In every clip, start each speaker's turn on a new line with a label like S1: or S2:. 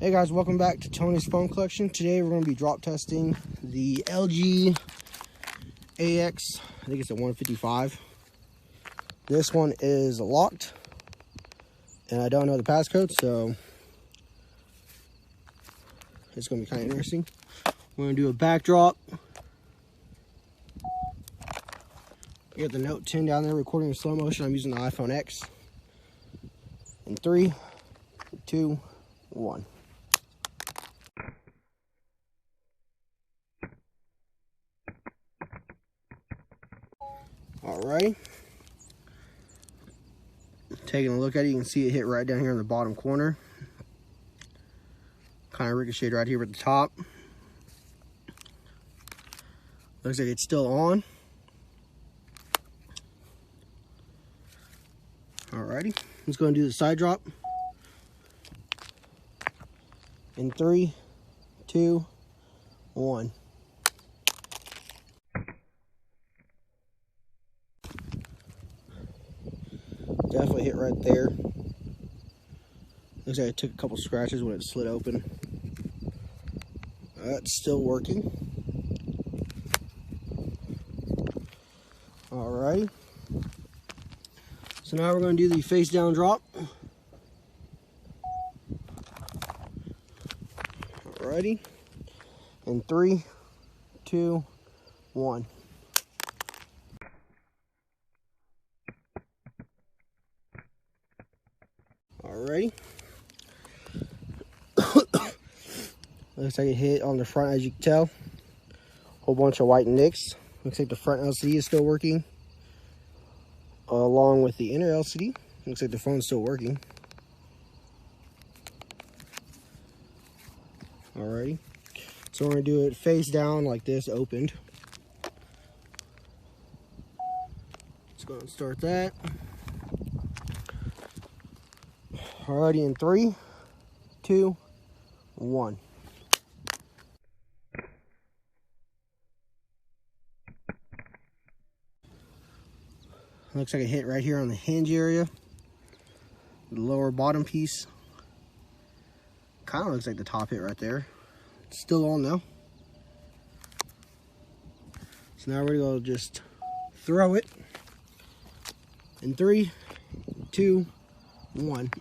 S1: Hey guys, welcome back to Tony's Phone Collection. Today we're going to be drop testing the LG AX, I think it's a 155. This one is locked and I don't know the passcode, so it's going to be kind of interesting. We're going to do a backdrop. We got the Note 10 down there recording in slow motion. I'm using the iPhone X. In 3, 2, 1. Alrighty. Taking a look at it, you can see it hit right down here in the bottom corner. Kind of ricocheted right here at the top. Looks like it's still on. Alrighty. Let's go and do the side drop. In 3, 2, 1. Definitely hit right there. Looks like it took a couple scratches when it slid open. It's still working. Alrighty. So now we're going to do the face down drop. Alrighty. In 3, 2, 1. Alrighty. Looks like it hit on the front, as you can tell. Whole bunch of white nicks. Looks like the front LCD is still working, along with the inner LCD. Looks like the phone's still working. Alrighty. So we're gonna do it face down like this, opened. Let's go and start that. Alrighty, in 3, 2, 1. Looks like it hit right here on the hinge area, the lower bottom piece. Kind of looks like the top hit right there. It's still on though. So now we're gonna just throw it in 3, 2, 1.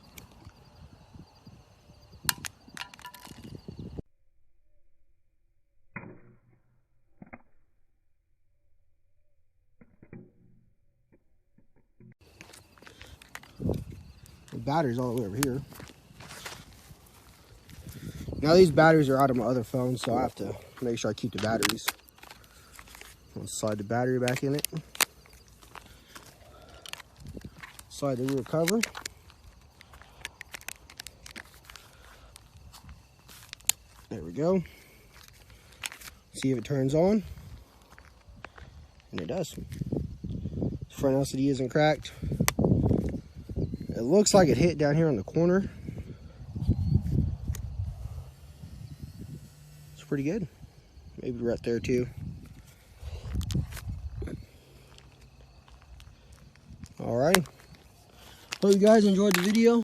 S1: The battery's all the way over here. Now these batteries are out of my other phone, so I have to make sure I keep the batteries. I'll slide the battery back in it. Slide the rear cover. There we go. See if it turns on. And it does. The front LCD isn't cracked. It looks like it hit down here on the corner. It's pretty good. Maybe right there too. Alright. Hope you guys enjoyed the video.